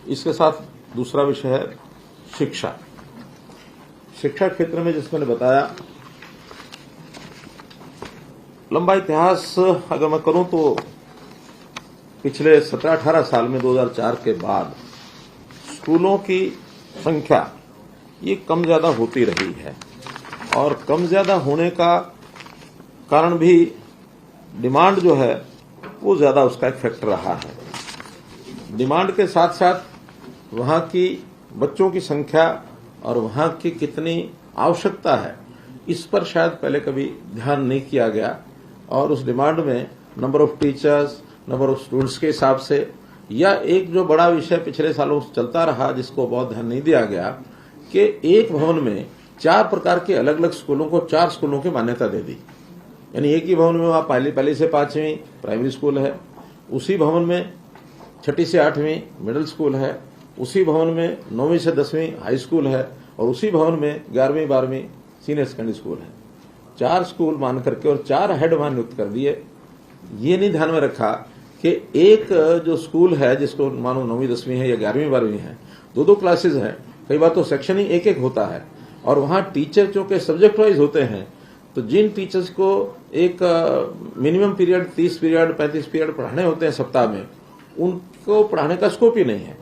इसके साथ दूसरा विषय है शिक्षा। शिक्षा क्षेत्र में जिस मैंने बताया, लंबा इतिहास अगर मैं करूं तो पिछले 17-18 साल में 2004 के बाद स्कूलों की संख्या ये कम ज्यादा होती रही है और कम ज्यादा होने का कारण भी डिमांड जो है वो ज्यादा उसका एक फैक्टर रहा है। डिमांड के साथ साथ वहां की बच्चों की संख्या और वहां की कितनी आवश्यकता है इस पर शायद पहले कभी ध्यान नहीं किया गया और उस डिमांड में number of teachers, number of students के हिसाब से, या एक जो बड़ा विषय पिछले सालों से चलता रहा जिसको बहुत ध्यान नहीं दिया गया कि एक भवन में 4 प्रकार के अलग अलग स्कूलों को 4 स्कूलों की मान्यता दे दी। यानी एक ही भवन में वहां पहली से 5वीं प्राइमरी स्कूल है, उसी भवन में 6ठी से 8वीं मिडिल स्कूल है, उसी भवन में 9वीं से 10वीं हाई स्कूल है और उसी भवन में 11वीं 12वीं सीनियर सेकेंडरी स्कूल है। 4 स्कूल मान करके और 4 हेड वहां नियुक्त कर दिए। ये नहीं ध्यान में रखा कि एक जो स्कूल है जिसको मानो 9वीं 10वीं है या 11वीं 12वीं है, 2 क्लासेज हैं, कई बार तो सेक्शन ही एक होता है और वहां टीचर जो के सब्जेक्ट वाइज होते हैं, तो जिन टीचर्स को एक मिनिमम पीरियड 30 पीरियड 35 पीरियड पढ़ाने होते हैं सप्ताह में, उनको पढ़ाने का स्कोप ही नहीं है।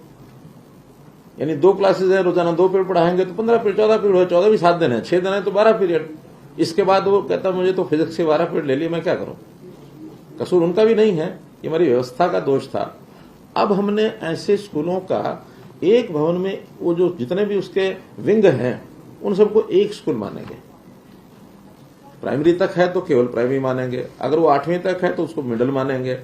यानी 2 क्लासेज है, रोजाना 2 पीरियड पढ़ाएंगे तो 15 पीरियड 14 पीरियड हो, 14 भी 7 दिन है, 6 दिन है तो 12 पीरियड। इसके बाद वो कहता मुझे तो फिजिक्स के 12 पीरियड ले लिए, मैं क्या करूं। कसूर उनका भी नहीं है, ये हमारी व्यवस्था का दोष था। अब हमने ऐसे स्कूलों का एक भवन में वो जो जितने भी उसके विंग हैं उन सबको एक स्कूल मानेंगे। प्राइमरी तक है तो केवल प्राइमरी मानेंगे, अगर वो 8वीं तक है तो उसको मिडिल मानेंगे,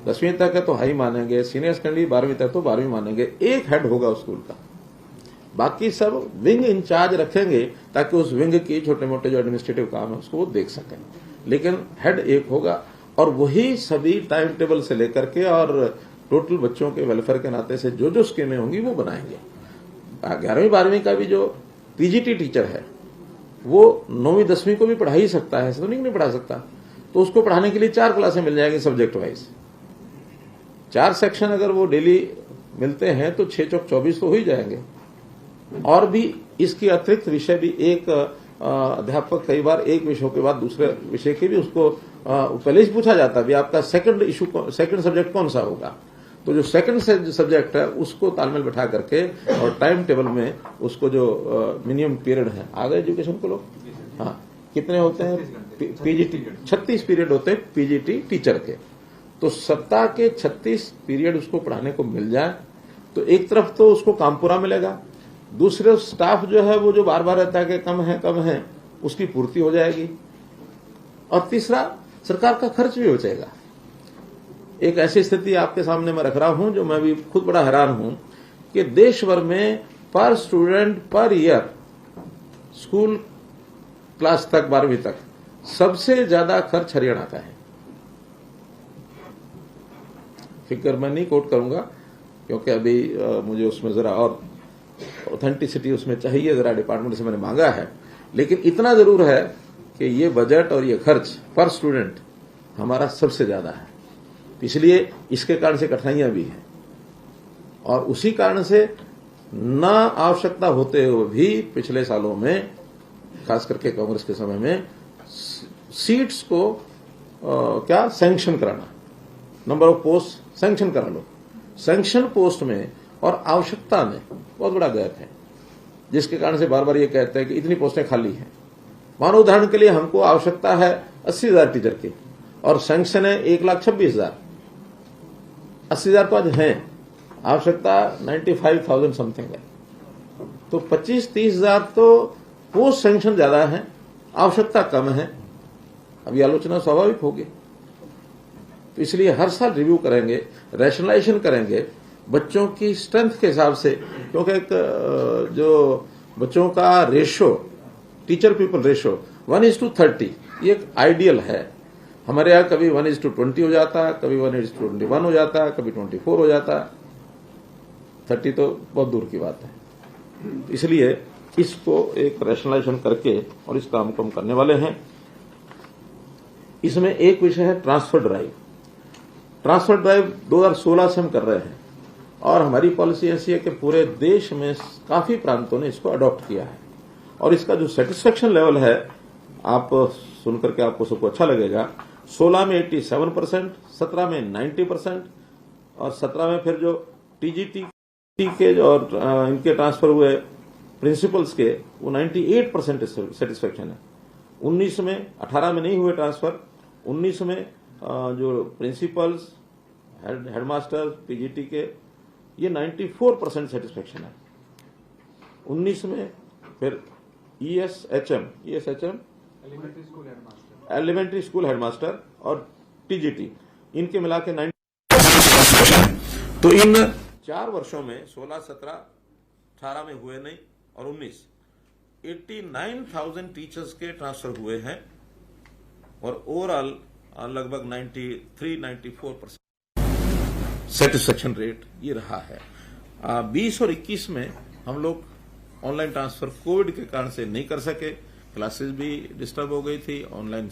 10वीं तक है तो हाई मानेंगे, सीनियर सेकेंडरी 12वीं तक तो 12वीं मानेंगे। एक हेड होगा उस स्कूल का, बाकी सब विंग इंचार्ज रखेंगे ताकि उस विंग की छोटे मोटे जो एडमिनिस्ट्रेटिव काम है उसको वो देख सकें, लेकिन हेड एक होगा और वही सभी टाइम टेबल से लेकर के और टोटल बच्चों के वेलफेयर के नाते से जो जो स्कीमें होंगी वो बनाएंगे। 11वीं 12वीं का भी जो पीजीटी टीचर है वो 9वीं 10वीं को भी पढ़ा ही सकता है, ऐसा तो नहीं पढ़ा सकता, तो उसको पढ़ाने के लिए 4 क्लासें मिल जाएंगी सब्जेक्ट वाइज। 4 सेक्शन अगर वो डेली मिलते हैं तो 6 चौक 24 तो हो ही जाएंगे। और भी इसके अतिरिक्त विषय भी एक अध्यापक कई बार एक विषय के बाद दूसरे विषय के भी उसको पहले ही पूछा जाता है, आपका सेकंड सब्जेक्ट कौन सा होगा, तो जो सेकंड सब्जेक्ट है उसको तालमेल बैठा करके और टाइम टेबल में उसको जो मिनिमम पीरियड है आगे एजुकेशन को लोग, हाँ कितने होते हैं पीजीटी, 36 पीरियड होते हैं पीजीटी टीचर के, तो सप्ताह के 36 पीरियड उसको पढ़ाने को मिल जाए तो एक तरफ तो उसको काम पूरा मिलेगा, दूसरे स्टाफ जो है वो जो बार बार रहता है कि कम है उसकी पूर्ति हो जाएगी, और तीसरा सरकार का खर्च भी बचेगा। एक ऐसी स्थिति आपके सामने मैं रख रहा हूं जो मैं भी खुद बड़ा हैरान हूं कि देश भर में पर student per year school class तक 12वीं तक सबसे ज्यादा खर्च हरियाणा का है। फिगर मैं नहीं कोट करूंगा क्योंकि अभी मुझे उसमें जरा और ऑथेंटिसिटी उसमें चाहिए, जरा डिपार्टमेंट से मैंने मांगा है, लेकिन इतना जरूर है कि ये बजट और ये खर्च पर स्टूडेंट हमारा सबसे ज्यादा है, इसलिए इसके कारण से कठिनाइयां भी हैं और उसी कारण से न आवश्यकता होते हुए भी पिछले सालों में खास करके कांग्रेस के समय में सीट्स को क्या सैंक्शन कराना, नंबर ऑफ पोस्ट सैंक्शन करा लो, सैंक्शन पोस्ट में और आवश्यकता में बहुत बड़ा गैप है, जिसके कारण से बार बार ये कहते हैं कि इतनी पोस्टें खाली हैं। मानो उदाहरण के लिए हमको आवश्यकता है 80,000 टीचर की और सैंक्शन है 1,26,000, 80,000 तो आज हैं, आवश्यकता 95,000 समथिंग है, तो 25-30,000 तो पोस्ट सैंक्शन ज्यादा है, आवश्यकता कम है। अब ये आलोचना स्वाभाविक होगी, तो इसलिए हर साल रिव्यू करेंगे, रैशनलाइजेशन करेंगे बच्चों की स्ट्रेंथ के हिसाब से, क्योंकि एक जो बच्चों का रेशो टीचर पीपल रेशो 1:30 ये एक आइडियल है। हमारे यहाँ कभी 1:20 हो जाता है, कभी 1:21 हो जाता है, कभी 24 हो जाता है, 30 तो बहुत दूर की बात है। इसलिए इसको एक रैशनलाइजेशन करके और इस काम को हम करने वाले हैं। इसमें एक विषय है ट्रांसफर ड्राइव। ट्रांसफर ड्राइव 2016 से हम कर रहे हैं और हमारी पॉलिसी ऐसी है कि पूरे देश में काफी प्रांतों ने इसको अडॉप्ट किया है और इसका जो सेटिस्फेक्शन लेवल है, आप सुनकर के आपको सबको अच्छा लगेगा। 16 में 87%, 17 में 90% और 17 में फिर जो टीजीटी के और इनके ट्रांसफर हुए प्रिंसिपल्स के, वो 98% सेटिस्फेक्शन है। 19 में 18 में नहीं हुए ट्रांसफर, 19 में जो प्रिंसिपल्स, हेडमास्टर पीजीटी के, ये 94% सेटिस्फेक्शन है। 19 में फिर ESHM एलिमेंट्री स्कूल हेडमास्टर और टीजीटी, इनके मिला के 90%। तो इन 4 वर्षों में 16, 17, 18 में हुए नहीं और 19, 89,000 टीचर्स के ट्रांसफर हुए हैं और ओवरऑल लगभग 93-94% सेटिस्फेक्शन रेट ये रहा है। 20 और 21 में हम लोग ऑनलाइन ट्रांसफर कोविड के कारण से नहीं कर सके, क्लासेस भी डिस्टर्ब हो गई थी, ऑनलाइन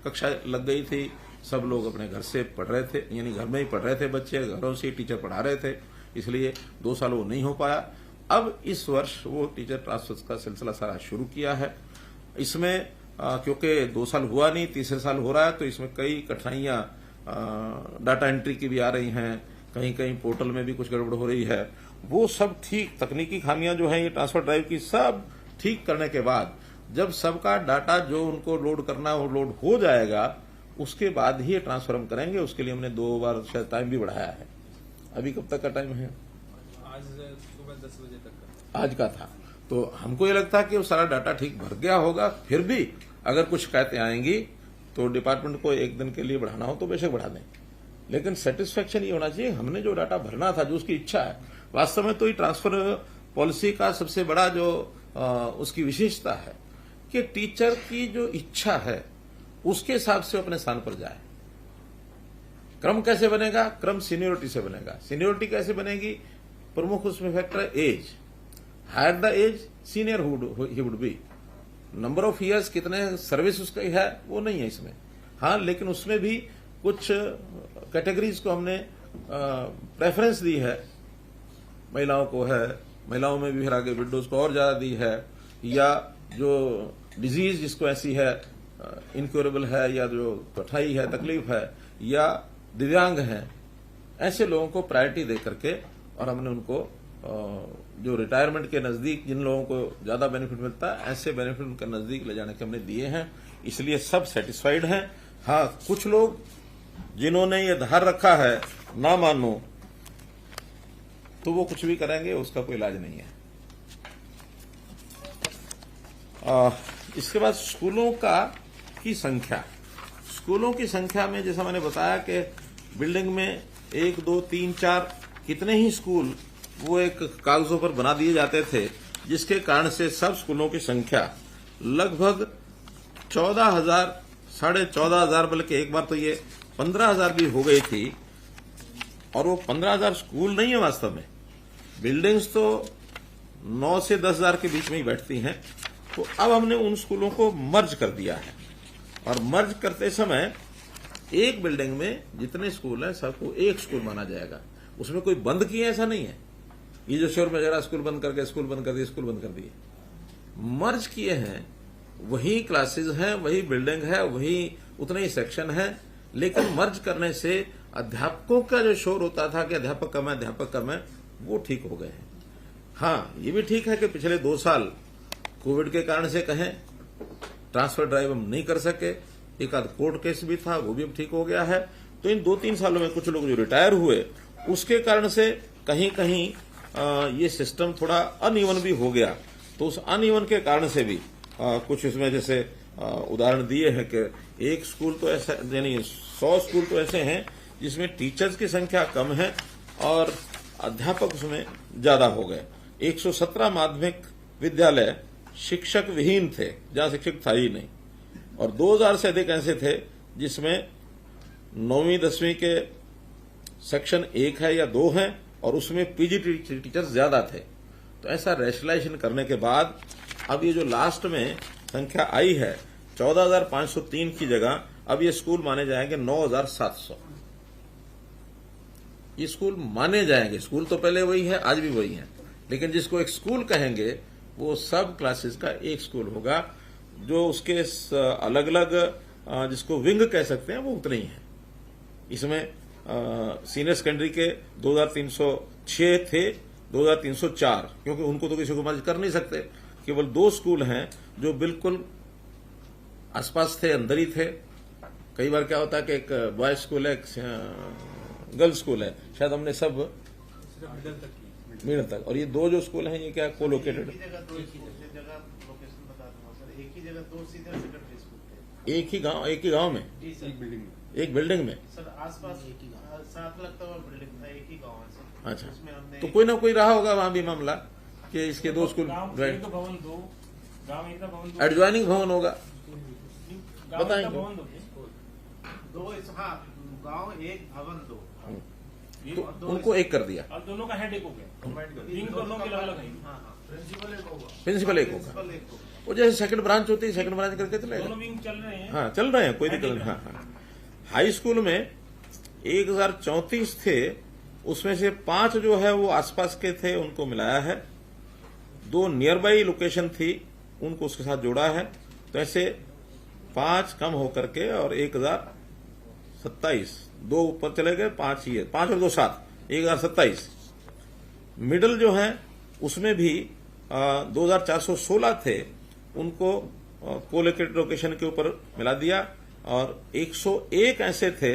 कक्षा लग गई थी, सब लोग अपने घर से पढ़ रहे थे, यानी घर में ही पढ़ रहे थे बच्चे, घरों से टीचर पढ़ा रहे थे, इसलिए 2 साल वो नहीं हो पाया। अब इस वर्ष वो टीचर ट्रांसफर का सिलसिला सारा शुरू किया है। इसमें क्योंकि 2 साल हुआ नहीं, तीसरे साल हो रहा है, तो इसमें कई कठिनाइयां डाटा एंट्री की भी आ रही हैं, कहीं कहीं पोर्टल में भी कुछ गड़बड़ हो रही है। वो सब ठीक, तकनीकी खामियां जो हैं ये ट्रांसफर ड्राइव की, सब ठीक करने के बाद जब सबका डाटा जो उनको लोड करना है वो लोड हो जाएगा, उसके बाद ही ये ट्रांसफर हम करेंगे। उसके लिए हमने 2 बार शायद टाइम भी बढ़ाया है। अभी कब तक का टाइम है? आज सुबह 10 बजे तक का आज का था। तो हमको ये लगता है कि वो सारा डाटा ठीक भर गया होगा। फिर भी अगर कुछ शिकायतें आएंगी तो डिपार्टमेंट को 1 दिन के लिए बढ़ाना हो तो बेशक बढ़ा दें, लेकिन सेटिस्फेक्शन ये होना चाहिए हमने जो डाटा भरना था, जो उसकी इच्छा है। वास्तव में तो ये ट्रांसफर पॉलिसी का सबसे बड़ा जो उसकी विशेषता है कि टीचर की जो इच्छा है उसके हिसाब से अपने स्थान पर जाए। क्रम कैसे बनेगा? क्रम सीनियोरिटी से बनेगा। सीनियोरिटी कैसे बनेगी? प्रमुख उसमें फैक्टर है age. Higher the age senior ही would be. Number of years, कितने सर्विस उसका है वो नहीं है इसमें। हाँ, लेकिन उसमें भी कुछ कैटेगरीज को हमने प्रेफरेंस दी है। महिलाओं को है, महिलाओं में भी फिर आगे विडोज को और ज्यादा दी है, या जो डिजीज जिसको ऐसी है इनक्योरेबल है, या जो कठिनाई है, तकलीफ है, या दिव्यांग हैं, ऐसे लोगों को प्रायोरिटी दे करके, और हमने उनको जो रिटायरमेंट के नजदीक जिन लोगों को ज्यादा बेनिफिट मिलता है, ऐसे बेनिफिट उनके नजदीक ले जाने के हमने दिए हैं। इसलिए सब सेटिस्फाइड हैं। हाँ, कुछ लोग जिन्होंने ये धार रखा है ना मानो तो वो कुछ भी करेंगे, उसका कोई इलाज नहीं है। इसके बाद स्कूलों की संख्या। स्कूलों की संख्या में जैसा मैंने बताया कि बिल्डिंग में 1, 2, 3, 4 कितने ही स्कूल वो एक कागजों पर बना दिए जाते थे, जिसके कारण से सब स्कूलों की संख्या लगभग 14,000, 14,500, बल्कि एक बार तो ये 15,000 भी हो गई थी। और वो 15,000 स्कूल नहीं है, वास्तव में बिल्डिंग्स तो 9 से 10,000 के बीच में ही बैठती हैं। तो अब हमने उन स्कूलों को मर्ज कर दिया है, और मर्ज करते समय एक बिल्डिंग में जितने स्कूल हैं सबको एक स्कूल माना जाएगा। उसमें कोई बंद किए ऐसा नहीं है, ये जो शोर में जरा स्कूल बंद करके स्कूल बंद कर दिए, स्कूल बंद कर दिए। मर्ज किए हैं, वही क्लासेस हैं, वही बिल्डिंग है, वही उतने ही सेक्शन है, लेकिन मर्ज करने से अध्यापकों का जो शोर होता था कि अध्यापक कम है, अध्यापक कम है, वो ठीक हो गए हैं। हाँ, ये भी ठीक है कि पिछले 2 साल कोविड के कारण से कहें ट्रांसफर ड्राइव हम नहीं कर सके, एक आध कोर्ट केस भी था, वो भी अब ठीक हो गया है। तो इन 2-3 सालों में कुछ लोग जो रिटायर हुए, उसके कारण से कहीं कहीं ये सिस्टम थोड़ा अनइवन भी हो गया। तो उस अनइवन के कारण से भी कुछ इसमें जैसे उदाहरण दिए हैं कि एक स्कूल तो ऐसा, यानी 100 स्कूल तो ऐसे हैं जिसमें टीचर्स की संख्या कम है और अध्यापक उसमें ज्यादा हो गए। 117 माध्यमिक विद्यालय शिक्षक विहीन थे, जहां शिक्षक था ही नहीं, और 2000 से अधिक ऐसे थे जिसमें 9वीं 10वीं के सेक्शन 1 है या 2 है, और उसमें पीजी टीचर्स ज्यादा थे। तो ऐसा रैशनलाइजेशन करने के बाद अब ये जो लास्ट में संख्या आई है 14,503 की जगह अब ये स्कूल माने जाएंगे 9,700। ये स्कूल माने जाएंगे। स्कूल तो पहले वही है, आज भी वही है, लेकिन जिसको एक स्कूल कहेंगे वो सब क्लासेस का एक स्कूल होगा। जो उसके अलग अलग जिसको विंग कह सकते हैं वो उतने ही हैं। इसमें सीनियर सेकेंडरी के 2306 थे, 2304, क्योंकि उनको तो किसी को मर्ज कर नहीं सकते। केवल 2 स्कूल हैं जो बिल्कुल आसपास थे, अंदर ही थे। कई बार क्या होता है कि एक बॉयज स्कूल है, एक गर्ल्स स्कूल है, शायद हमने सब सिर्फ मिडिल तक की। मिडिल तक, और ये 2 जो स्कूल हैं ये क्या कोलोकेटेड, एक ही जगह लोकेशन बता दूंगा सर। एक ही जगह 2 सीनियर सेकेंडरी स्कूल थे, एक ही गांव में, जी सर। एक बिल्डिंग में। सर आसपास साथ लगता हुआ बिल्डिंग था, एक ही गांव है सर। अच्छा, उसमें हमने तो कोई ना कोई रहा होगा वहां भी मामला कि इसके 2 स्कूल एक भवन 2 गांव, एक भवन 2 एडजॉइनिंग भवन होगा, गांव बताएंगे। एक भवन 2 दो हाँ, गांव 1 भवन 2। तो उनको एक कर दिया, अब दोनों का हेड एक हो गया, विंग दोनों के अलग है। हाँ हाँ, प्रिंसिपल एक होगा, प्रिंसिपल एक होगा। प्रिंसिपल एक होगा। वो जैसे सेकंड ब्रांच होती है, सेकंड ब्रांच करके चलेगा। दोनों विंग चल रहे हैं। हाँ, चल रहे हैं, कोई दिक्कत नहीं। हाँ हाँ। हाई स्कूल में 1034 थे, उसमें से 5 जो है वो आसपास के थे, उनको मिलाया है। 2 नियर बाई लोकेशन थी, उनको उसके साथ जोड़ा है। तो ऐसे 5 कम होकर के और 1027, 2 ऊपर चले गए, 5 ही है, 5 और 2 7, 1027। मिडल जो है उसमें भी 2416 थे, उनको कोलोकेटेड लोकेशन के ऊपर मिला दिया। और 101 ऐसे थे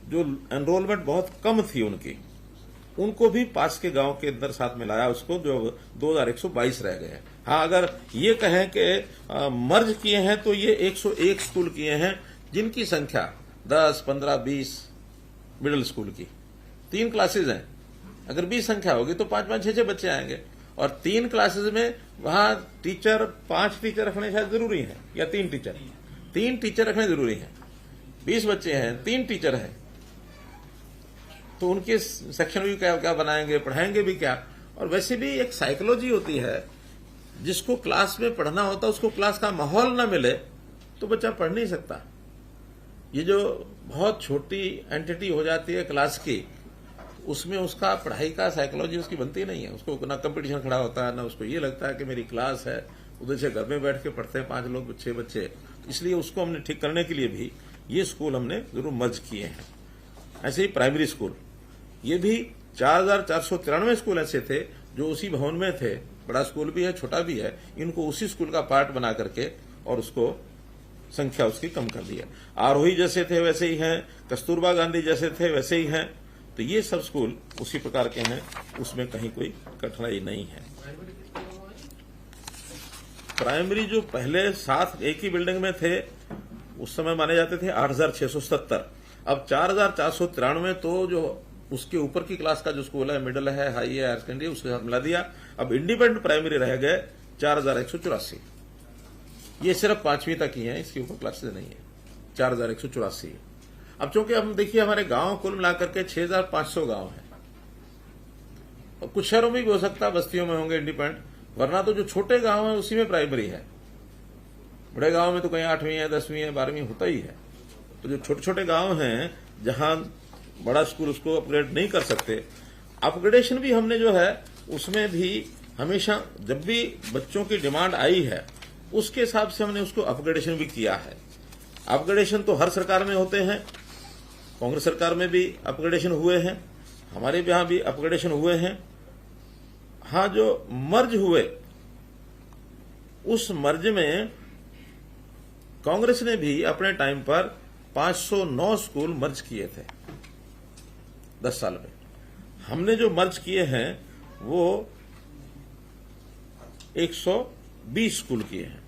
जो एनरोलमेंट बहुत कम थी उनकी, उनको भी पास के गांव के अंदर साथ मिलाया उसको, जो 2122 रह गए। हाँ, अगर ये कहें कि मर्ज किए हैं तो ये 101 स्कूल किए हैं, जिनकी संख्या 10, 15, 20 मिडिल स्कूल की 3 क्लासेज हैं। अगर 20 संख्या होगी तो 5-5, 6-6 बच्चे आएंगे। और 3 क्लासेज में वहां टीचर 5 टीचर रखने शायद जरूरी है, या 3 टीचर रखने जरूरी है। 20 बच्चे हैं, 3 टीचर हैं, तो उनके सेक्शन भी क्या क्या बनाएंगे, पढ़ाएंगे भी क्या। और वैसे भी एक साइकोलॉजी होती है, जिसको क्लास में पढ़ना होता है उसको क्लास का माहौल ना मिले तो बच्चा पढ़ नहीं सकता। ये जो बहुत छोटी एंटिटी हो जाती है क्लास की, उसमें उसका पढ़ाई का साइकोलॉजी उसकी बनती नहीं है। उसको ना कंपटीशन खड़ा होता है, ना उसको ये लगता है कि मेरी क्लास है, उधर से घर में बैठ के पढ़ते हैं 5 लोग, 6 बच्चे। इसलिए उसको हमने ठीक करने के लिए भी ये स्कूल हमने जरूर मर्ज किए हैं। ऐसे ही प्राइमरी स्कूल, ये भी 4493 स्कूल ऐसे थे जो उसी भवन में थे। बड़ा स्कूल भी है, छोटा भी है, इनको उसी स्कूल का पार्ट बना करके और उसको संख्या उसकी कम कर दिया। आरोही जैसे थे वैसे ही हैं, कस्तूरबा गांधी जैसे थे वैसे ही हैं। तो ये सब स्कूल उसी प्रकार के हैं, उसमें कहीं कोई कठिनाई नहीं है। प्राइमरी जो पहले 7 एक ही बिल्डिंग में थे, उस समय माने जाते थे 8670। अब 4493 तो जो उसके ऊपर की क्लास का जो स्कूल है, मिडिल है, हाई है, हायर सेकेंडरी, उसके साथ मिला दिया। अब इंडिपेंडेंट प्राइमरी रह गए 4184। ये सिर्फ 5वीं तक ही है, इसके ऊपर क्लासेस नहीं है, 4184। अब चूंकि हम देखिए हमारे गांव कुल मिलाकर के 6500 गांव हैं, और कुछ शहरों में भी हो सकता है, बस्तियों में होंगे इंडिपेंडेंट, वरना तो जो छोटे गांव है उसी में प्राइमरी है। बड़े गांव में तो कहीं 8वीं है, 10वीं है, 12वीं होता ही है। तो जो छोटे छोटे गांव हैं जहां बड़ा स्कूल उसको अपग्रेड नहीं कर सकते, अपग्रेडेशन भी हमने जो है उसमें भी हमेशा जब भी बच्चों की डिमांड आई है उसके हिसाब से हमने उसको अपग्रेडेशन भी किया है। अपग्रेडेशन तो हर सरकार में होते हैं, कांग्रेस सरकार में भी अपग्रेडेशन हुए हैं, हमारे यहां भी अपग्रेडेशन हुए हैं। हाँ, जो मर्ज हुए उस मर्ज में कांग्रेस ने भी अपने टाइम पर 509 स्कूल मर्ज किए थे 10 साल में। हमने जो मर्ज किए हैं वो 120 स्कूल किए हैं।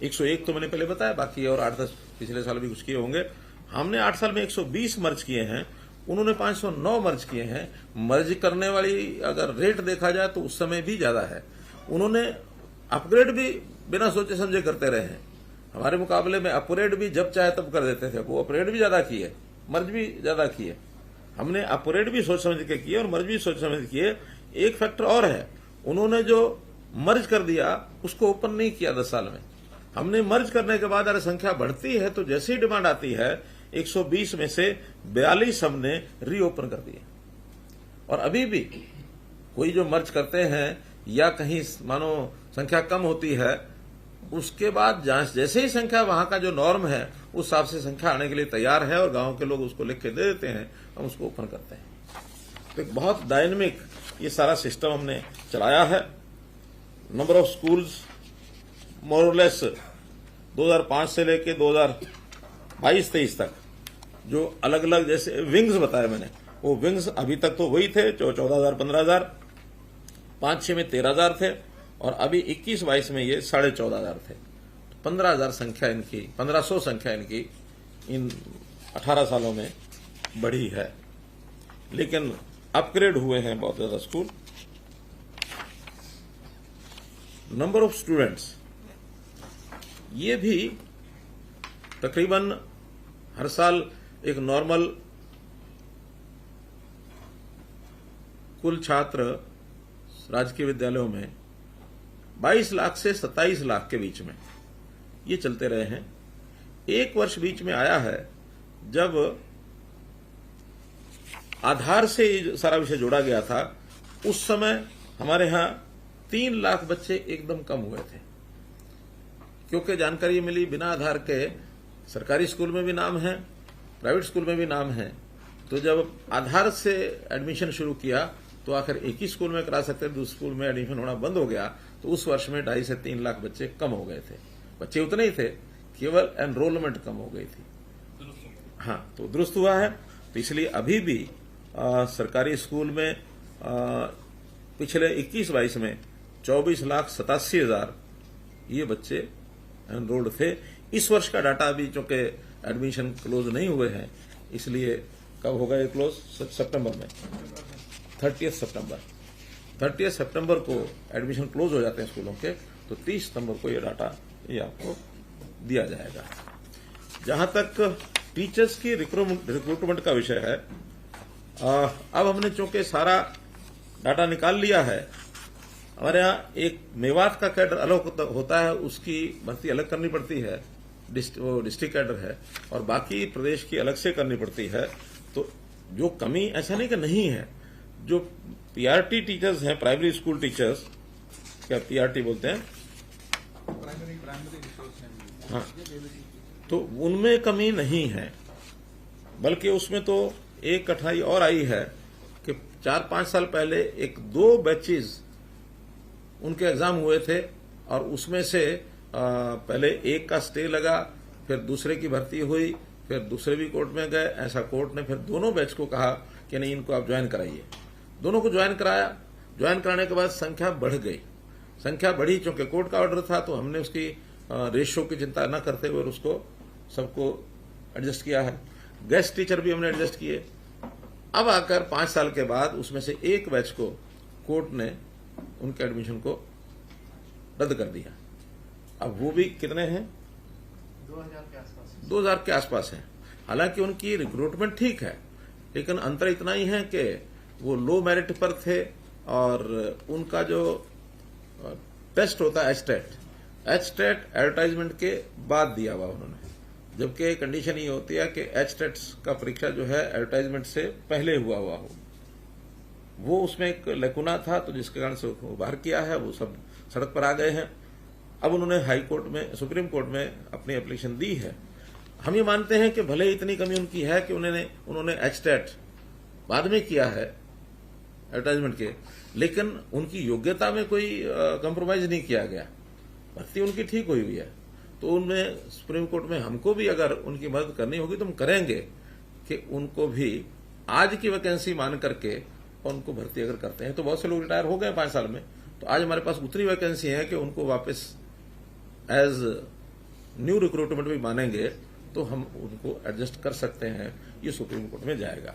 101 तो मैंने पहले बताया, बाकी और 8-10 पिछले साल भी कुछ किए होंगे। हमने 8 साल में 120 मर्ज किए हैं, उन्होंने 509 मर्ज किए हैं। मर्ज करने वाली अगर रेट देखा जाए तो उस समय भी ज्यादा है। उन्होंने अपग्रेड भी बिना सोचे समझे करते रहे हैं। हमारे मुकाबले में अपग्रेड भी जब चाहे तब कर देते थे, वो अपग्रेड भी ज्यादा किए, मर्ज भी ज्यादा किए। हमने अपग्रेड भी सोच समझ के किए और मर्ज भी सोच समझ के किए। एक फैक्टर और है, उन्होंने जो मर्ज कर दिया उसको ओपन नहीं किया 10 साल में। हमने मर्ज करने के बाद अगर संख्या बढ़ती है तो जैसे ही डिमांड आती है 120 में से 42 हमने रीओपन कर दिए। और अभी भी कोई जो मर्ज करते हैं या कहीं मानो संख्या कम होती है, उसके बाद जांच जैसे ही संख्या वहां का जो नॉर्म है उस हिसाब से संख्या आने के लिए तैयार है और गांव के लोग उसको लिख के दे देते हैं, हम उसको ओपन करते हैं। तो एक बहुत डायनेमिक ये सारा सिस्टम हमने चलाया है। नंबर ऑफ स्कूल्स मोरलेस 2005 से लेके 2022-23 तक जो अलग अलग जैसे विंग्स बताए मैंने, वो विंग्स अभी तक तो वही थे 14,000 15,000, 5-6 में 13,000 थे और अभी 21-22 में ये 14,500 थे। 15,000 संख्या इनकी, 1,500 संख्या इनकी इन 18 सालों में बढ़ी है। लेकिन अपग्रेड हुए हैं बहुत ज्यादा स्कूल। नंबर ऑफ स्टूडेंट्स ये भी तकरीबन हर साल एक नॉर्मल कुल छात्र राजकीय विद्यालयों में 22 लाख से 27 लाख के बीच में ये चलते रहे हैं। एक वर्ष बीच में आया है जब आधार से सारा विषय जोड़ा गया था। उस समय हमारे यहां 3 लाख बच्चे एकदम कम हुए थे, क्योंकि जानकारी मिली बिना आधार के सरकारी स्कूल में भी नाम है, प्राइवेट स्कूल में भी नाम है। तो जब आधार से एडमिशन शुरू किया तो आखिर एक ही स्कूल में करा सकते, दूसरे स्कूल में एडमिशन होना बंद हो गया। तो उस वर्ष में 2.5 से 3 लाख बच्चे कम हो गए थे। बच्चे उतने ही थे, केवल एनरोलमेंट कम हो गई थी। हाँ, तो दुरुस्त हुआ है। तो इसलिए अभी भी सरकारी स्कूल में पिछले 21-22 में 24,87,000 ये बच्चे एनरोल्ड थे। इस वर्ष का डाटा अभी चूंकि एडमिशन क्लोज नहीं हुए हैं, इसलिए कब होगा ये क्लोज? सितंबर में 30 सितंबर को एडमिशन क्लोज हो जाते हैं स्कूलों के। तो 30 सितंबर को ये डाटा ये आपको दिया जाएगा। जहां तक टीचर्स की रिक्रूटमेंट का विषय है, अब हमने चूंकि सारा डाटा निकाल लिया है। हमारे यहाँ एक मेवात का कैडर अलग होता है, उसकी भर्ती अलग करनी पड़ती है, वो डिस्ट्रिक्ट कैडर है, और बाकी प्रदेश की अलग से करनी पड़ती है। तो जो कमी ऐसा नहीं कि नहीं है, जो पीआरटी टीचर्स हैं, प्राइमरी स्कूल टीचर्स, क्या पीआरटी बोलते हैं, हाँ, तो उनमें कमी नहीं है, बल्कि उसमें तो एक कठिनाई और आई है कि 4-5 साल पहले 1-2 बैचेज उनके एग्जाम हुए थे और उसमें से पहले एक का स्टे लगा, फिर दूसरे की भर्ती हुई, फिर दूसरे भी कोर्ट में गए। ऐसा कोर्ट ने फिर दोनों बैच को कहा कि नहीं, इनको आप ज्वाइन कराइए। दोनों को ज्वाइन कराया। ज्वाइन कराने के बाद संख्या बढ़ गई। संख्या बढ़ी चूंकि कोर्ट का ऑर्डर था, तो हमने उसकी रेशियो की चिंता न करते हुए उसको सबको एडजस्ट किया है। गेस्ट टीचर भी हमने एडजस्ट किए। अब आकर 5 साल के बाद उसमें से एक बैच को कोर्ट ने उनके एडमिशन को रद्द कर दिया। अब वो भी कितने हैं? 2000 के आसपास हैं। हालांकि उनकी रिक्रूटमेंट ठीक है, लेकिन अंतर इतना ही है कि वो लो मेरिट पर थे और उनका जो टेस्ट होता है एचटेट एडवर्टाइजमेंट के बाद दिया हुआ उन्होंने, जबकि कंडीशन ये होती है कि एचटेट का परीक्षा जो है एडवर्टाइजमेंट से पहले हुआ हो। वो उसमें एक लकुना था, तो जिसके कारण से वो बाहर किया है। वो सब सड़क पर आ गए हैं। अब उन्होंने हाई कोर्ट में, सुप्रीम कोर्ट में अपनी एप्लीकेशन दी है। हम ये मानते हैं कि भले इतनी कमी उनकी है कि उन्होंने एचटेट बाद में किया है एडवर्टाइजमेंट के, लेकिन उनकी योग्यता में कोई कंप्रोमाइज नहीं किया गया। भर्ती उनकी ठीक हुई है। तो उनमें सुप्रीम कोर्ट में हमको भी अगर उनकी मदद करनी होगी तो हम करेंगे कि उनको भी आज की वैकेंसी मान करके उनको भर्ती अगर करते हैं। तो बहुत से लोग रिटायर हो गए 5 साल में, तो आज हमारे पास उतनी वैकेंसी है कि उनको वापस एज न्यू रिक्रूटमेंट भी मानेंगे तो हम उनको एडजस्ट कर सकते हैं। ये सुप्रीम कोर्ट में जाएगा।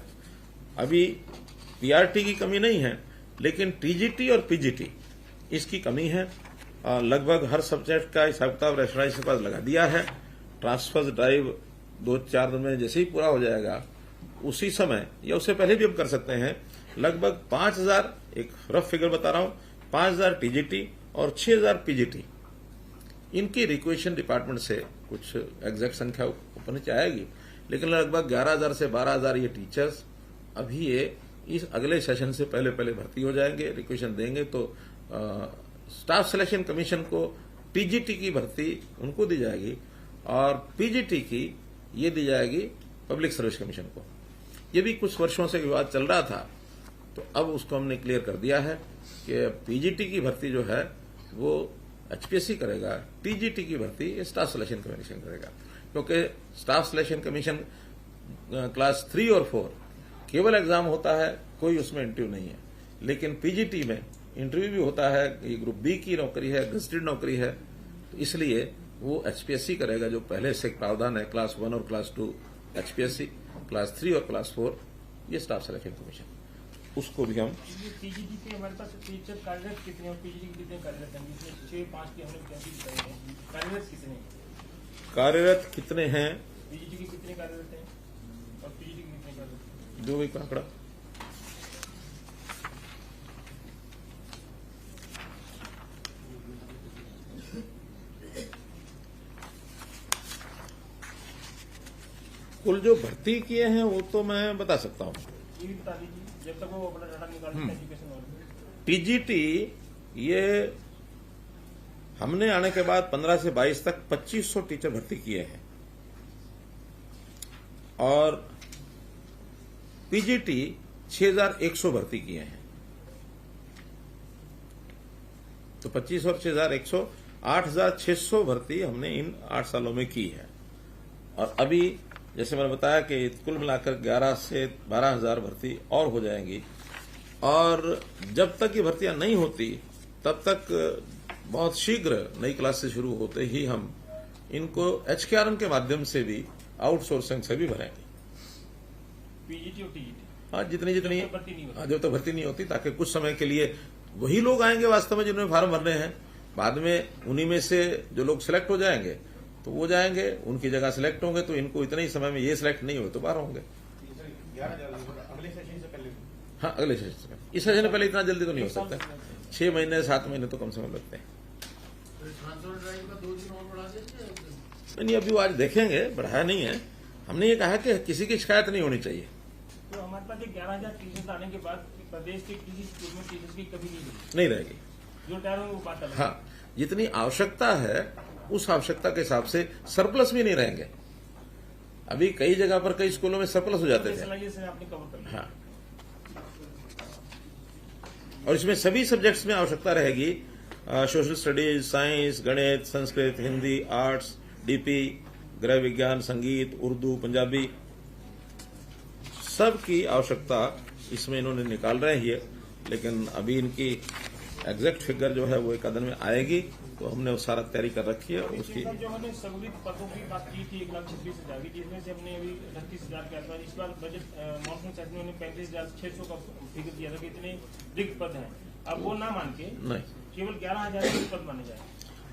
अभी पीआरटी की कमी नहीं है, लेकिन टीजीटी और पीजीटी इसकी कमी है। लगभग हर सब्जेक्ट का हिसाब किताब रेशनलाइज के पास लगा दिया है। ट्रांसफर ड्राइव 2-4 दिन में जैसे ही पूरा हो जाएगा, उसी समय या उससे पहले भी हम कर सकते हैं। लगभग 5,000, एक रफ फिगर बता रहा हूं, 5,000 टीजीटी और 6,000 पीजीटी, इनकी रिक्वेशन डिपार्टमेंट से कुछ एग्जैक्ट संख्या ऊपर नीचे आएगी, लेकिन लगभग 11,000 से 12,000 ये टीचर्स अभी ये इस अगले सेशन से पहले पहले भर्ती हो जाएंगे, रिक्वेशन देंगे तो स्टाफ सिलेक्शन कमीशन को टीजीटी की भर्ती उनको दी जाएगी और पीजीटी की ये दी जाएगी पब्लिक सर्विस कमीशन को। ये भी कुछ वर्षों से विवाद चल रहा था, तो अब उसको हमने क्लियर कर दिया है कि पीजीटी की भर्ती जो है वो एचपीएससी करेगा, टीजीटी की भर्ती स्टाफ सिलेक्शन कमीशन करेगा, क्योंकि स्टाफ सिलेक्शन कमीशन क्लास 3 और 4 केवल एग्जाम होता है, कोई उसमें इंटरव्यू नहीं है। लेकिन पीजीटी में इंटरव्यू भी होता है, ये ग्रुप बी की नौकरी है, गजेटेड नौकरी है, तो इसलिए वो एचपीएससी करेगा। जो पहले से प्रावधान है क्लास 1 और क्लास 2 एचपीएससी, क्लास 3 और क्लास 4 ये स्टाफ सिलेक्शन कमीशन, उसको भी हम पीजीटी के हमारे पास टीचर कार्यरत कितने और पीजीटी के कितने कार्यरत हैं? जिसमें 6-5 की हमने कैंसिल करे हैं, कार्यरत कितने? कार्यरत कितने हैं, पीजीटी के कितने कार्यरत हैं और पीजीटी के कितने कार्यरत हैं? जो भी आंकड़ा कुल जो भर्ती किए हैं वो तो मैं बता सकता हूं। ये भी बता दीजिए जब तक वो अपना डाटा निकालते हैं एजुकेशन वाले। टीजीटी ये हमने आने के बाद 15 से 22 तक 2500 टीचर भर्ती किए हैं और पीजीटी 6100 भर्ती किए हैं। तो 25 और 6100 8600 भर्ती हमने इन 8 सालों में की है। और अभी जैसे मैंने बताया कि कुल मिलाकर 11 से 12,000 भर्ती और हो जाएंगी और जब तक ये भर्तियां नहीं होती तब तक बहुत शीघ्र नई क्लास से शुरू होते ही हम इनको एचकेआरएम के माध्यम से भी आउटसोर्सिंग से भी भरेंगे। पीजीटी और टीजीटी, हाँ, जितनी जब तक भर्ती नहीं होती। जब तक भर्ती नहीं होती, ताकि कुछ समय के लिए वही लोग आएंगे वास्तव में जिन्होंने फार्म भरने हैं। बाद में उन्हीं में से जो लोग सिलेक्ट हो जाएंगे तो वो जाएंगे, उनकी जगह सिलेक्ट होंगे, तो इनको इतने ही समय में ये सिलेक्ट नहीं हुए तो बाहर होंगे। अगले सेशन से पहले हाँ, अगले सेशन से पहले। इस सेशन से पहले इतना जल्दी तो नहीं हो सकता, 6 महीने 7 महीने तो कम से कम लगते हैं। ट्रांसफर ड्राइव का 2 दिन और बढ़ा देंगे। नहीं, अभी वो आज देखेंगे, बढ़ाया नहीं है। हमने ये कहा कि किसी की शिकायत नहीं होनी चाहिए। तो हमारे पास 11,000 टीचर्स आने के बाद प्रदेश के किसी स्कूल में टीचर्स की कभी नहीं रहेगी। जो टायर वो बात अलग है। हाँ, जितनी आवश्यकता है उस आवश्यकता के हिसाब से सरप्लस भी नहीं रहेंगे। अभी कई जगह पर कई स्कूलों में सरप्लस हो जाते थे। आपने कवर कर लिया। हाँ, और इसमें सभी सब्जेक्ट्स में आवश्यकता रहेगी, सोशल स्टडीज, साइंस, गणित, संस्कृत, हिंदी, आर्ट्स, डीपी, गृह विज्ञान, संगीत, उर्दू, पंजाबी, सब की आवश्यकता इसमें इन्होंने निकाल रहे ही है। लेकिन अभी इनकी एग्जैक्ट फिगर जो है वो 1 दिन में आएगी, तो हमने वो सारा तैयारी कर रखी है। उसकी जो हमने सगुलित पदों की बात की थी 1,26,000 की, जिसमें से हमने अभी 38,000 के आसपास, इस बार बजट मॉनसून सेशन में 35,600 का फिगर दिया था कि इतने रिक्त पद हैं। अब वो ना मान के नहीं, केवल 11,000 पद माने जाए।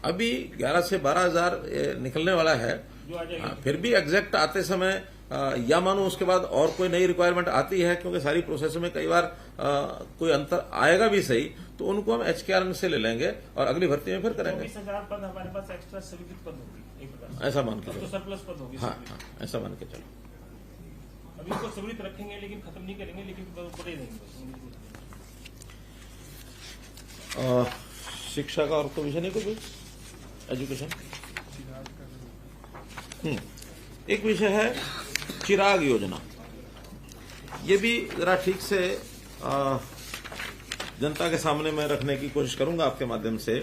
अभी 11 से 12,000 निकलने वाला है। जो आ जाएगी। फिर भी एग्जैक्ट आते समय या मानो उसके बाद और कोई नई रिक्वायरमेंट आती है, क्योंकि सारी प्रोसेस में कई बार कोई अंतर आएगा भी सही, तो उनको हम एचकेआरएम से ले लेंगे और अगली भर्ती में फिर करेंगे। 24,000 पद हमारे पास एक्स्ट्रा स्वीकृत पद होगी एक प्रकार से। ऐसा मान के तो चलो। सरप्लस पद होगी। हाँ, हाँ, ऐसा मान के चलो। अभी इसको स्वीकृत रखेंगे लेकिन खत्म नहीं करेंगे, लेकिन बढ़े देंगे। शिक्षा का और कोई विषय नहीं, कोई एजुकेशन। एक विषय है चिराग योजना। ये भी जरा ठीक से जनता के सामने मैं रखने की कोशिश करूंगा आपके माध्यम से,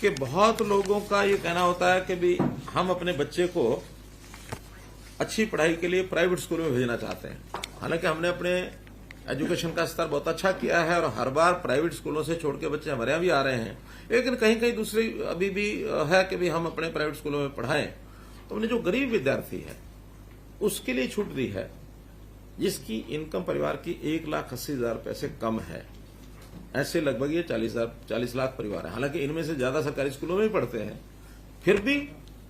कि बहुत लोगों का ये कहना होता है कि भी हम अपने बच्चे को अच्छी पढ़ाई के लिए प्राइवेट स्कूलों में भेजना चाहते हैं। हालांकि हमने अपने एजुकेशन का स्तर बहुत अच्छा किया है और हर बार प्राइवेट स्कूलों से छोड़ के बच्चे हमारे यहाँ भी आ रहे हैं, लेकिन कहीं कहीं दूसरी अभी भी है कि भी हम अपने प्राइवेट स्कूलों में पढ़ाएं। तो हमने जो गरीब विद्यार्थी है उसके लिए छूट दी है, जिसकी इनकम परिवार की 1,80,000 रुपए से कम है। ऐसे लगभग ये 40 लाख परिवार है। हालांकि इनमें से ज्यादा सरकारी स्कूलों में ही पढ़ते हैं। फिर भी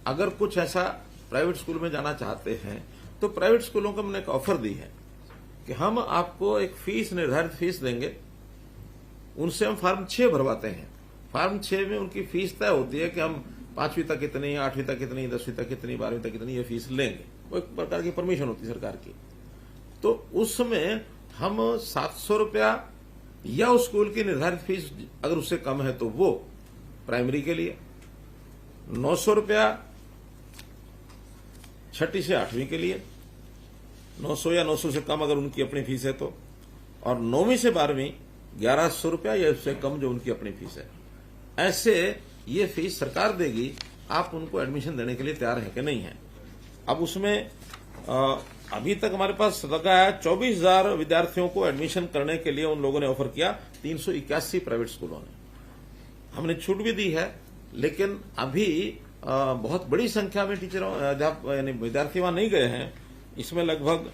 अगर कुछ ऐसा प्राइवेट स्कूल में जाना चाहते हैं तो प्राइवेट स्कूलों को हमने एक ऑफर दी है कि हम आपको एक फीस, निर्धारित फीस देंगे। उनसे हम फॉर्म 6 भरवाते हैं। फॉर्म 6 में उनकी फीस तय होती है कि हम 5वीं तक कितनी, 8वीं तक कितनी, 10वीं तक कितनी, 12वीं तक कितनी ये फीस लेंगे। वो एक प्रकार की परमिशन होती है सरकार की। तो उस समय हम 700 रुपया या उस स्कूल की निर्धारित फीस अगर उससे कम है तो वो प्राइमरी के लिए, 900 रुपया छठी से 8वीं के लिए, 900 या 900 से कम अगर उनकी अपनी फीस है तो, और 9वीं से 12वीं 1100 रुपया या उससे कम जो उनकी अपनी फीस है। ऐसे ये फीस सरकार देगी, आप उनको एडमिशन देने के लिए तैयार हैं कि नहीं है। अब उसमें अभी तक हमारे पास लगा है 24,000 विद्यार्थियों को एडमिशन करने के लिए उन लोगों ने ऑफर किया, 381 प्राइवेट स्कूलों ने। हमने छूट भी दी है, लेकिन अभी बहुत बड़ी संख्या में टीचरों यानी विद्यार्थी वहां नहीं गए हैं। इसमें लगभग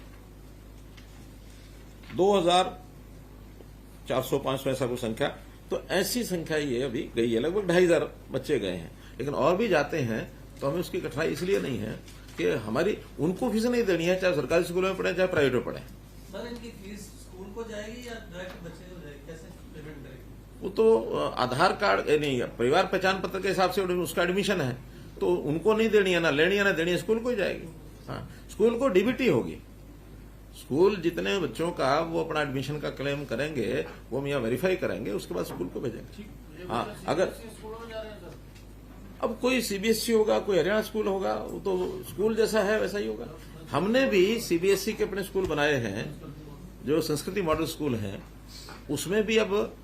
2,400-500 ऐसा कोई संख्या, तो ऐसी संख्या ये अभी गई है, लगभग 2,500 बच्चे गए हैं। लेकिन और भी जाते हैं तो हमें उसकी कठिनाई इसलिए नहीं है कि हमारी उनको फीस नहीं देनी है, चाहे सरकारी स्कूलों में पढ़े चाहे प्राइवेट में पढ़े। सर इनकी फीस स्कूल को जाएगी या डायरेक्ट बच्चे को जाएगी, कैसे पेमेंट करेगी? वो तो आधार कार्ड नहीं, परिवार पहचान पत्र के हिसाब से उसका एडमिशन है, तो उनको नहीं देनी है, ना लेनी है ना देनी है, स्कूल को ही जाएगी। हाँ, स्कूल को डीबीटी होगी। स्कूल जितने बच्चों का वो अपना एडमिशन का क्लेम करेंगे वो हम यहाँ वेरीफाई करेंगे, उसके बाद स्कूल को भेजेंगे। हाँ, अगर स्कूलों में जा रहे हैं सर? अब कोई सीबीएसई होगा, कोई हरियाणा स्कूल होगा, वो तो स्कूल जैसा है वैसा ही होगा। हमने भी सीबीएसई के अपने स्कूल बनाए हैं, जो संस्कृति मॉडल स्कूल हैं, उसमें भी अब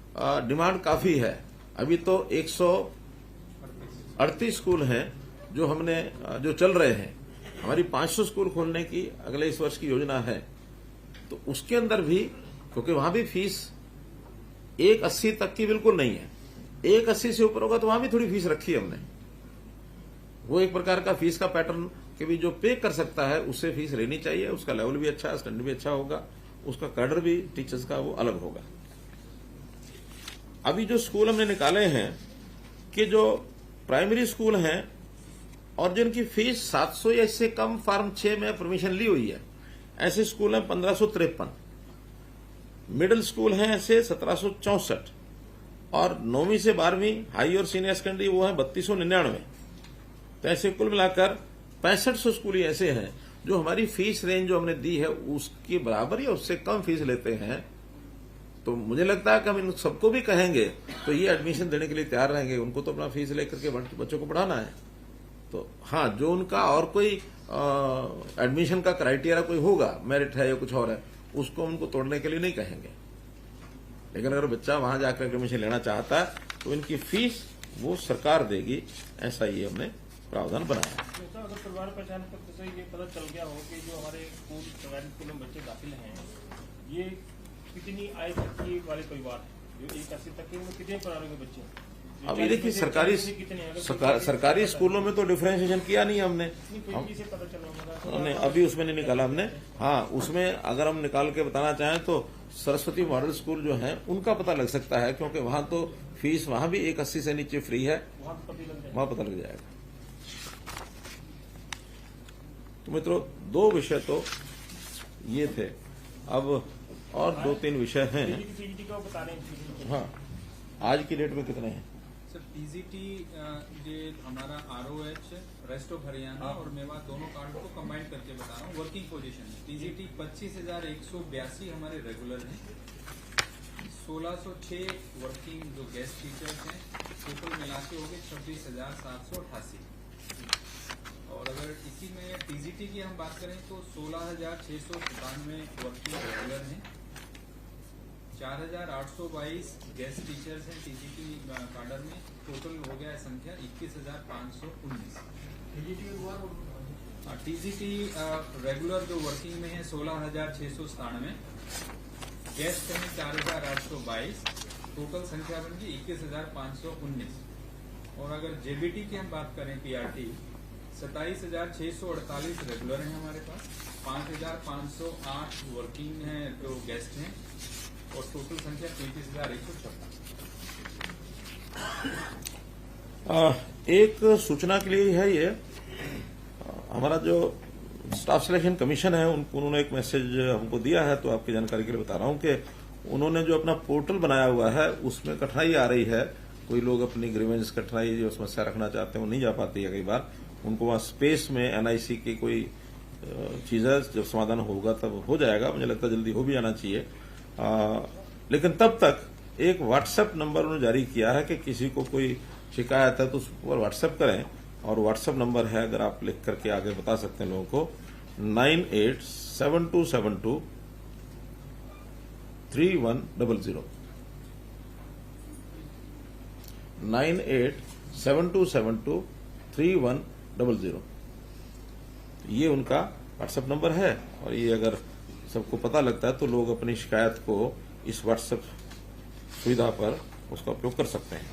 डिमांड काफी है। अभी तो 138 स्कूल हैं जो चल रहे हैं। हमारी 500 स्कूल खोलने की अगले इस वर्ष की योजना है। तो उसके अंदर भी, क्योंकि वहां भी फीस 180 तक की बिल्कुल नहीं है, 180 से ऊपर होगा तो वहां भी थोड़ी फीस रखी है हमने। वो एक प्रकार का फीस का पैटर्न कि भी जो पे कर सकता है उससे फीस लेनी चाहिए, उसका लेवल भी अच्छा, स्टैंडर्ड भी अच्छा होगा, उसका कैडर भी टीचर्स का वो अलग होगा। अभी जो स्कूल हमने निकाले हैं कि जो प्राइमरी स्कूल हैं और जिनकी फीस 700 या इससे कम फॉर्म 6 में परमिशन ली हुई है, ऐसे स्कूल हैं 1553, मिडिल स्कूल हैं ऐसे 1764, और 9वीं से 12वीं हाई और सीनियर सेकेंडरी वो है 3299। तो ऐसे कुल मिलाकर 6500 स्कूल ऐसे हैं जो हमारी फीस रेंज जो हमने दी है उसके बराबर या उससे कम फीस लेते हैं। तो मुझे लगता है कि हम इन सबको भी कहेंगे तो ये एडमिशन देने के लिए तैयार रहेंगे। उनको तो अपना फीस लेकर के बच्चों को पढ़ाना है। तो हाँ, जो उनका और कोई एडमिशन का क्राइटेरिया कोई होगा, मेरिट है या कुछ और है, उसको उनको तोड़ने के लिए नहीं कहेंगे। लेकिन अगर बच्चा वहां जाकर एडमिशन लेना चाहता है तो इनकी फीस वो सरकार देगी, ऐसा ये हमने प्रावधान बनाया। तो अगर परिवार पहचान पत्र से ये पता चल गया हो कि जो हमारे स्कूल सरकारी स्कूल में बच्चे दाखिल हैं, ये कितनी आय तक की वाले परिवार जो 180 तक के, कितने परिवारों के बच्चे हैं? अभी देखिए सरकारी स्कूलों में तो डिफरेंशिएशन किया नहीं हमने, हमने अभी उसमें नहीं निकाला हमने। हाँ, उसमें अगर हम निकाल के बताना चाहें तो सरस्वती मॉडल स्कूल जो है उनका पता लग सकता है, क्योंकि वहां तो फीस वहां भी 180 से नीचे फ्री है, वहां पता लग जाएगा। तो मित्रों, 2 विषय तो ये थे, अब और 2-3 विषय हैं। हाँ, आज की डेट में कितने हैं सर? टीजीटी जो हमारा आरओएच, रेस्ट ऑफ हरियाणा और मेवात दोनों कार्ड को कंबाइन करके बता रहा हूँ। वर्किंग पोजीशन है टीजीटी 25,182 हमारे रेगुलर हैं, 1606 वर्किंग जो गेस्ट टीचर्स हैं, टोटल मिला के हो गए 26,788। और अगर इसी में टीजीटी की हम बात करें तो 16,697 वर्किंग रेगुलर हैं, 4,822 गेस्ट टीचर्स हैं टीजीटी काडर में, टोटल हो गया है संख्या 21,519। टीजीटी रेगुलर जो वर्किंग में है 16,697, गेस्ट हैं 4,822, टोटल संख्या बन गई 21,519। और अगर जेबीटी की हम बात करें पीआरटी, 27,648 रेगुलर हैं हमारे पास, 5,508 वर्किंग हैं जो गेस्ट हैं, और टोटल संख्या 33,156। एक सूचना के लिए है ये, हमारा जो स्टाफ सिलेक्शन कमीशन है उन्होंने एक मैसेज हमको दिया है, तो आपकी जानकारी के लिए बता रहा हूं कि उन्होंने जो अपना पोर्टल बनाया हुआ है उसमें कठिनाई आ रही है। कोई लोग अपनी ग्रीवेंस कठिनाई जो समस्या रखना चाहते हैं वो नहीं जा पाती है, कई बार उनको वहां स्पेस में एनआईसी की कोई चीज है, जब समाधान होगा तब हो जाएगा। मुझे लगता है जल्दी हो भी जाना चाहिए। लेकिन तब तक एक व्हाट्सएप नंबर उन्होंने जारी किया है कि किसी को कोई शिकायत है तो उस पर व्हाट्सएप करें, और व्हाट्सएप नंबर है, अगर आप लिख करके आगे बता सकते हैं लोगों को, 9872723100 9872723100। ये उनका व्हाट्सएप नंबर है, और ये अगर सबको पता लगता है तो लोग अपनी शिकायत को इस व्हाट्सएप सुविधा पर उसका उपयोग कर सकते हैं।